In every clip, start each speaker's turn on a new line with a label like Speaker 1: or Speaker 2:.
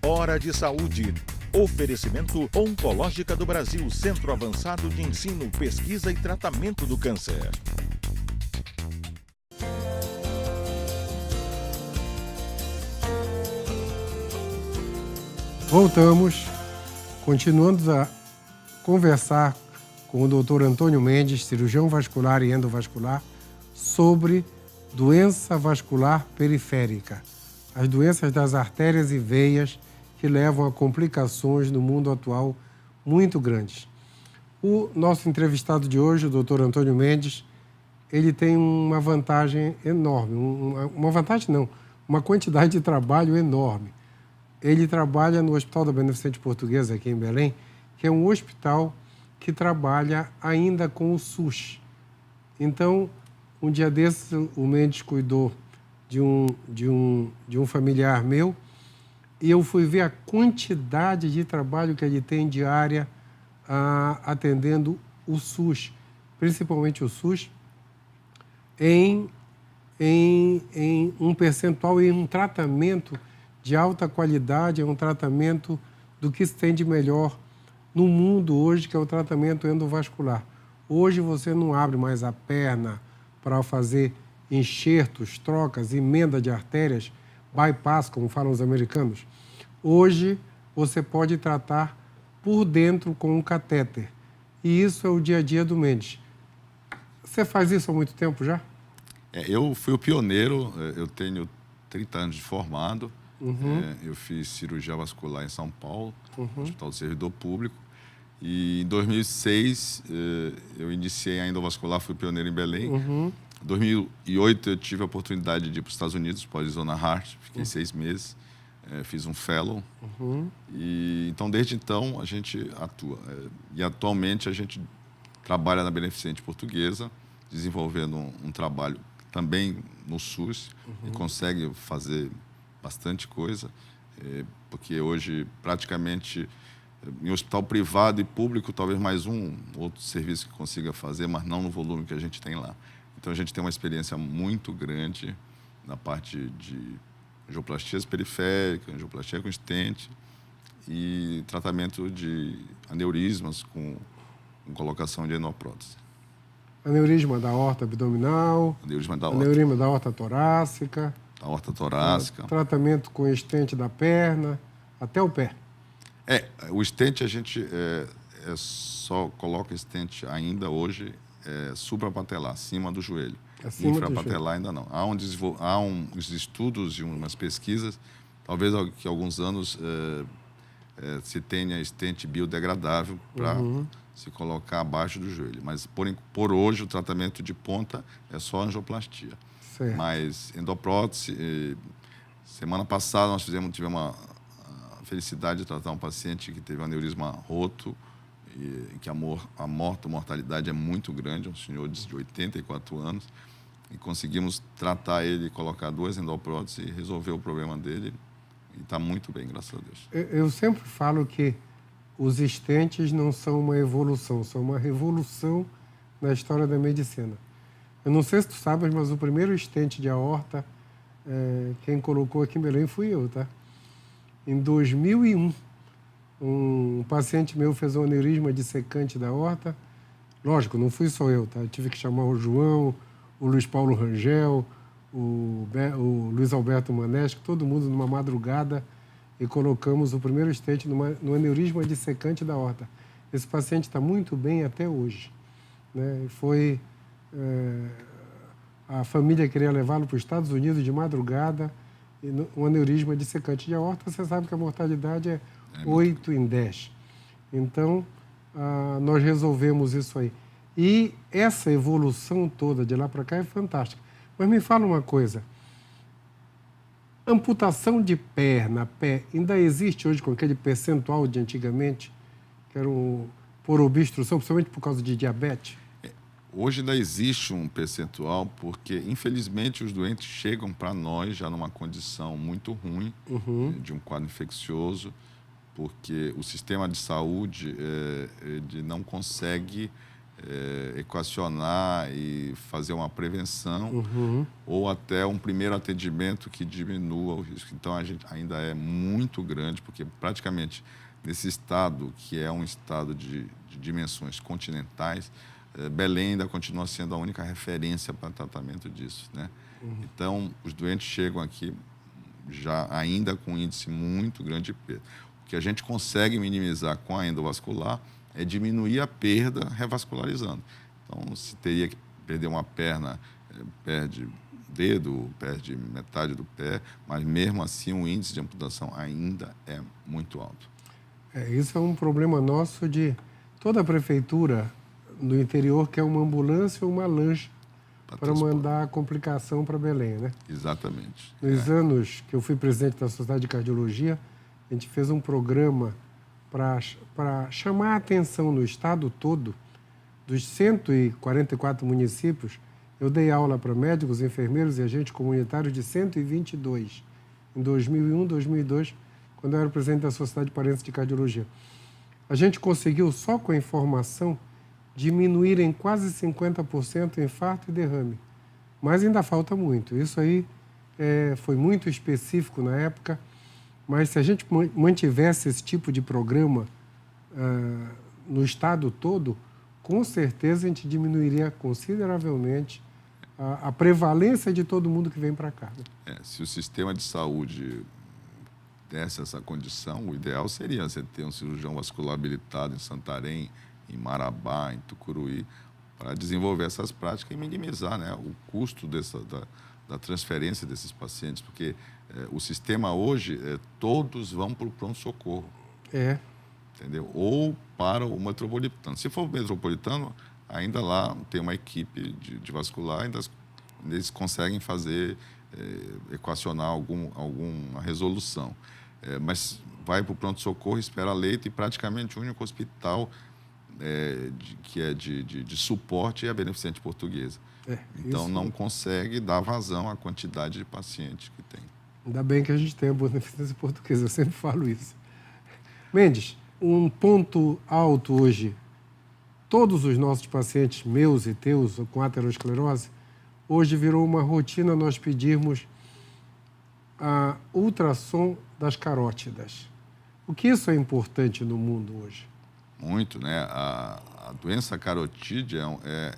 Speaker 1: Hora de Saúde. Oferecimento Oncológica do Brasil, Centro Avançado de Ensino, Pesquisa e Tratamento do Câncer.
Speaker 2: Voltamos, continuando a conversar com o Dr. Antônio Mendes, cirurgião vascular e endovascular, sobre doença vascular periférica, as doenças das artérias e veias que levam a complicações no mundo atual muito grandes. O nosso entrevistado de hoje, o Dr. Antônio Mendes, ele tem uma vantagem enorme, uma quantidade de trabalho enorme. Ele trabalha no Hospital da Beneficente Portuguesa, aqui em Belém, que é um hospital que trabalha ainda com o SUS. Então, um dia desses, o Mendes cuidou de um familiar meu e eu fui ver a quantidade de trabalho que ele tem diária atendendo o SUS, principalmente o SUS, em um percentual e um tratamento de alta qualidade, é um tratamento do que se tem de melhor no mundo hoje, que é o tratamento endovascular. Hoje você não abre mais a perna para fazer enxertos, trocas, emenda de artérias, bypass, como falam os americanos. Hoje você pode tratar por dentro com um catéter. E isso é o dia a dia do Mendes. Você faz isso há muito tempo já?
Speaker 3: Eu fui o pioneiro, eu tenho 30 anos de formado. Eu fiz cirurgia vascular em São Paulo, no Hospital do Servidor Público. E em 2006, eu iniciei a endovascular, fui pioneiro em Belém. Em 2008, eu tive a oportunidade de ir para os Estados Unidos, para a Arizona Heart, fiquei 6 meses, fiz um fellow. E, então, desde então, a gente atua. E atualmente, a gente trabalha na Beneficente Portuguesa, desenvolvendo um trabalho também no SUS, e consegue fazer bastante coisa, porque hoje, praticamente, em hospital privado e público, talvez mais um outro serviço que consiga fazer, mas não no volume que a gente tem lá. Então, a gente tem uma experiência muito grande na parte de angioplastias periféricas, angioplastia com stent e tratamento de aneurismas com colocação de enoprótese.
Speaker 2: Aneurisma da aorta abdominal,
Speaker 3: Aneurisma da aorta.
Speaker 2: aneurisma da aorta torácica,
Speaker 3: Da aorta torácica.
Speaker 2: Tratamento com stent da perna, até o pé.
Speaker 3: O stent a gente só coloca stent ainda hoje suprapatelar, acima do joelho. Infrapatelar ainda não. Há uns estudos e umas pesquisas, talvez que alguns anos se tenha stent biodegradável para se colocar abaixo do joelho. Mas, por hoje, o tratamento de ponta é só angioplastia.
Speaker 2: Certo.
Speaker 3: Mas endoprótese, semana passada nós tivemos a felicidade de tratar um paciente que teve um aneurisma roto, e que a mortalidade é muito grande, um senhor de 84 anos, e conseguimos tratar ele, colocar 2 endopróteses e resolver o problema dele, e está muito bem, graças a Deus.
Speaker 2: Eu sempre falo que os stents não são uma evolução, são uma revolução na história da medicina. Eu não sei se tu sabes, mas o primeiro stent de aorta, quem colocou aqui em Belém fui eu, tá? Em 2001, um paciente meu fez um aneurisma dissecante da aorta. Lógico, não fui só eu, tá? Eu tive que chamar o João, o Luiz Paulo Rangel, o Luiz Alberto Manesco, todo mundo numa madrugada, e colocamos o primeiro stent no aneurisma dissecante da aorta. Esse paciente está muito bem até hoje, né? A família queria levá-lo para os Estados Unidos de madrugada, e um aneurisma dissecante de aorta, você sabe que a mortalidade é 8 em 10. Então, nós resolvemos isso aí. E essa evolução toda de lá para cá é fantástica. Mas me fala uma coisa, amputação de perna, pé, ainda existe hoje com aquele percentual de antigamente, que era por obstrução, principalmente por causa de diabetes?
Speaker 3: Hoje ainda existe um percentual, porque, infelizmente, os doentes chegam para nós já numa condição muito ruim, de um quadro infeccioso, porque o sistema de saúde ele não consegue equacionar e fazer uma prevenção ou até um primeiro atendimento que diminua o risco. Então, a gente ainda é muito grande, porque praticamente nesse estado, que é um estado de dimensões continentais, Belém ainda continua sendo a única referência para tratamento disso, né? Então, os doentes chegam aqui já ainda com um índice muito grande de perda. O que a gente consegue minimizar com a endovascular é diminuir a perda revascularizando. Então, se teria que perder uma perna, perde dedo, perde metade do pé, mas mesmo assim o índice de amputação ainda é muito alto.
Speaker 2: Isso é um problema nosso de toda a prefeitura no interior quer uma ambulância ou uma lancha para mandar a complicação para Belém, né?
Speaker 3: Exatamente.
Speaker 2: Nos anos que eu fui presidente da Sociedade de Cardiologia, a gente fez um programa para chamar a atenção no estado todo, dos 144 municípios, eu dei aula para médicos, enfermeiros e agentes comunitários de 122, em 2001, 2002, quando eu era presidente da Sociedade Paraense de Cardiologia. A gente conseguiu, só com a informação, diminuir em quase 50% infarto e derrame. Mas ainda falta muito. Isso aí foi muito específico na época, mas se a gente mantivesse esse tipo de programa no estado todo, com certeza a gente diminuiria consideravelmente a prevalência de todo mundo que vem para cá.
Speaker 3: Se o sistema de saúde desse essa condição, o ideal seria você ter um cirurgião vascular habilitado em Santarém, em Marabá, em Tucuruí, para desenvolver essas práticas e minimizar, né, o custo da transferência desses pacientes, porque o sistema hoje, todos vão para o pronto-socorro. Entendeu? Ou para o metropolitano. Se for o metropolitano, ainda lá tem uma equipe de vascular, ainda eles conseguem fazer, equacionar alguma resolução. Mas vai para o pronto-socorro, espera leito, e praticamente o único hospital que é de suporte é a Beneficente Portuguesa. Então, não consegue dar vazão à quantidade de pacientes que tem.
Speaker 2: Ainda bem que a gente tem a Beneficência Portuguesa, eu sempre falo isso. Mendes, um ponto alto hoje, todos os nossos pacientes, meus e teus, com aterosclerose, hoje virou uma rotina nós pedirmos a ultrassom das carótidas. O que isso é importante no mundo hoje?
Speaker 3: Muito, né? A doença carotídea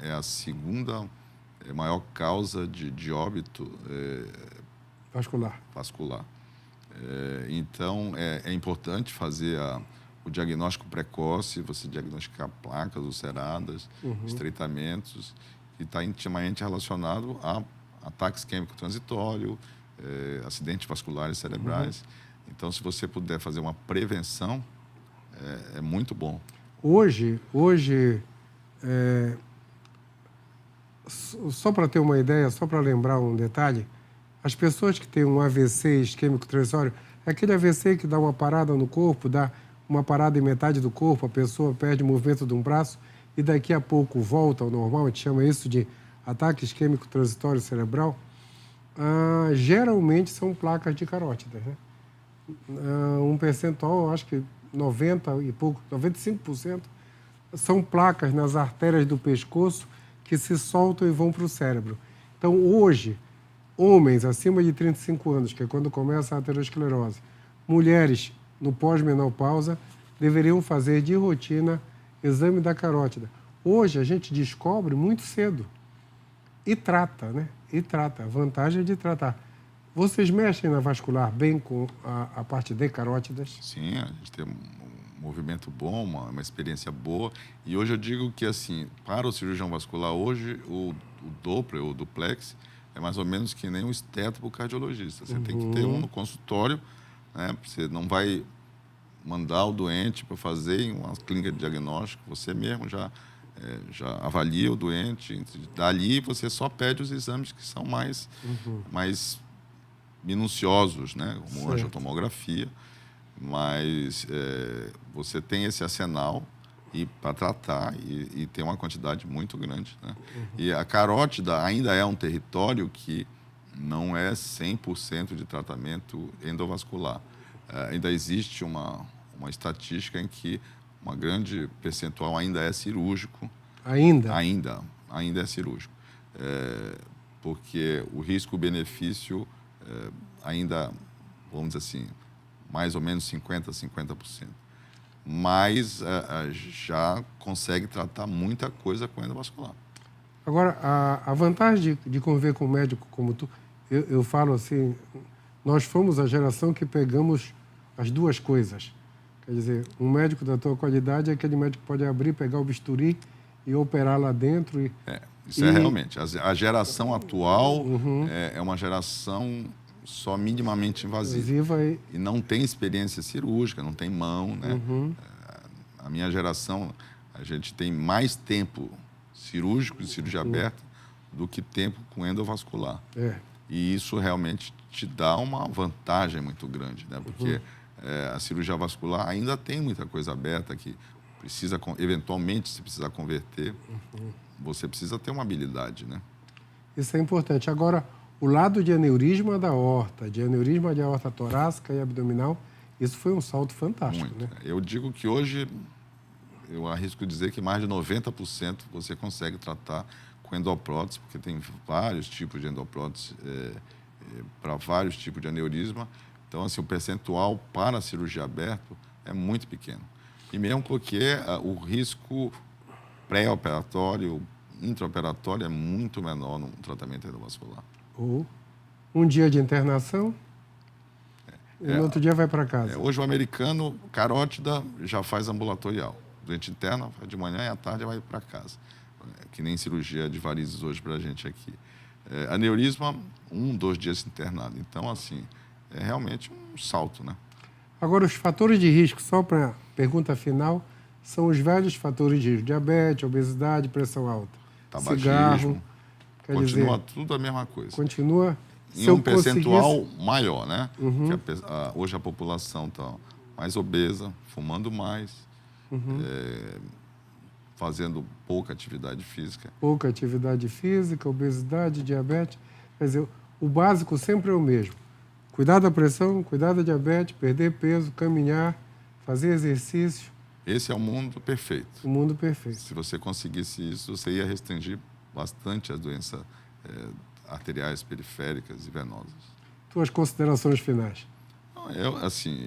Speaker 3: é a segunda maior causa de óbito vascular. Então, é importante fazer o diagnóstico precoce, você diagnosticar placas ulceradas, estreitamentos, que está intimamente relacionado a ataques químicos transitórios, acidentes vasculares cerebrais. Então, se você puder fazer uma prevenção, é muito bom.
Speaker 2: Hoje só para ter uma ideia, só para lembrar um detalhe, as pessoas que têm um AVC isquêmico transitório, é aquele AVC que dá uma parada no corpo, dá uma parada em metade do corpo, a pessoa perde o movimento de um braço e daqui a pouco volta ao normal, a gente chama isso de ataque isquêmico transitório cerebral. Geralmente são placas de carótidas, né? Um percentual, acho que 90 e pouco, 95%, são placas nas artérias do pescoço que se soltam e vão para o cérebro. Então, hoje, homens acima de 35 anos, que é quando começa a aterosclerose, mulheres no pós-menopausa, deveriam fazer de rotina exame da carótida. Hoje, a gente descobre muito cedo e trata, né? E trata. A vantagem é de tratar. Vocês mexem na vascular bem com a parte de carótidas?
Speaker 3: Sim, a gente tem um movimento bom, uma experiência boa. E hoje eu digo que, assim, para o cirurgião vascular, hoje o Doppler, o duplex, é mais ou menos que nem um esteto para o cardiologista. Você tem que ter um no consultório, né? Você não vai mandar o doente para fazer em uma clínica de diagnóstico, você mesmo já avalia o doente. Dali você só pede os exames que são mais minuciosos, né? Como angiotomografia, mas você tem esse arsenal para tratar e tem uma quantidade muito grande, né? E a carótida ainda é um território que não é 100% de tratamento endovascular. Ainda existe uma estatística em que uma grande percentual ainda é cirúrgico.
Speaker 2: Ainda?
Speaker 3: Ainda é cirúrgico. Porque o risco-benefício ainda, vamos dizer assim, mais ou menos 50%. Mas já consegue tratar muita coisa com endovascular.
Speaker 2: Agora, a vantagem de conviver com um médico como tu, eu falo assim, nós fomos a geração que pegamos as duas coisas. Quer dizer, um médico da tua qualidade é aquele médico que pode abrir, pegar o bisturi e operar lá dentro.
Speaker 3: Isso é realmente. A geração atual é uma geração só minimamente invasiva. E não tem experiência cirúrgica, não tem mão, né? A minha geração, a gente tem mais tempo cirúrgico, de cirurgia aberta, do que tempo com endovascular. E isso realmente te dá uma vantagem muito grande, né? Porque a cirurgia vascular ainda tem muita coisa aberta que precisa, eventualmente, se precisar converter, você precisa ter uma habilidade, né?
Speaker 2: Isso é importante. Agora, o lado de aneurisma da aorta, de aneurisma de aorta torácica e abdominal, isso foi um salto fantástico,
Speaker 3: muito,
Speaker 2: né?
Speaker 3: Eu digo que hoje, eu arrisco dizer que mais de 90% você consegue tratar com endoprótese, porque tem vários tipos de endoprótese para vários tipos de aneurisma. Então, assim, o percentual para a cirurgia aberta é muito pequeno. E mesmo porque o risco pré-operatório, intraoperatório é muito menor no tratamento endovascular.
Speaker 2: Um dia de internação e no outro dia vai para casa.
Speaker 3: Hoje o americano, carótida, já faz ambulatorial. Doente interna, faz de manhã e à tarde vai para casa. Que nem cirurgia de varizes hoje para a gente aqui. Aneurisma, 2 dias internado. Então, assim, é realmente um salto, né?
Speaker 2: Agora, os fatores de risco, só para pergunta final, são os velhos fatores de risco. Diabetes, obesidade, pressão alta.
Speaker 3: Tabagismo.
Speaker 2: Cigarro.
Speaker 3: Continua tudo a mesma coisa.
Speaker 2: Continua.
Speaker 3: Em um percentual maior, né? Que hoje a população está mais obesa, fumando mais, fazendo pouca atividade física.
Speaker 2: Pouca atividade física, obesidade, diabetes. Quer dizer, o básico sempre é o mesmo. Cuidar da pressão, cuidar da diabetes, perder peso, caminhar, fazer exercício.
Speaker 3: Esse é o mundo perfeito.
Speaker 2: O mundo perfeito.
Speaker 3: Se você conseguisse isso, você ia restringir bastante as doenças arteriais, periféricas e venosas.
Speaker 2: Tuas considerações finais?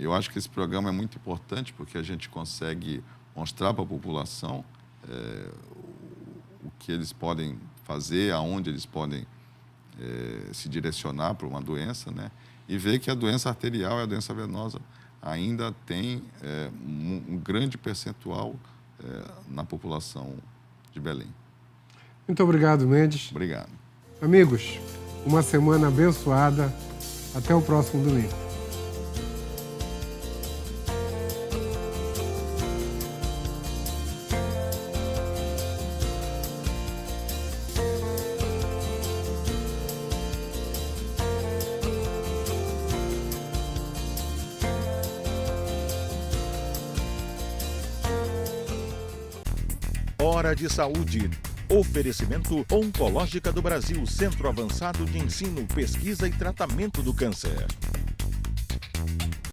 Speaker 3: Eu acho que esse programa é muito importante porque a gente consegue mostrar para a população o que eles podem fazer, aonde eles podem se direcionar para uma doença, né? E ver que a doença arterial e a doença venosa ainda tem um grande percentual na população de Belém.
Speaker 2: Muito obrigado, Mendes.
Speaker 3: Obrigado.
Speaker 2: Amigos, uma semana abençoada. Até o próximo domingo.
Speaker 1: Hora de Saúde. Oferecimento Oncológica do Brasil, Centro Avançado de Ensino, Pesquisa e Tratamento do Câncer.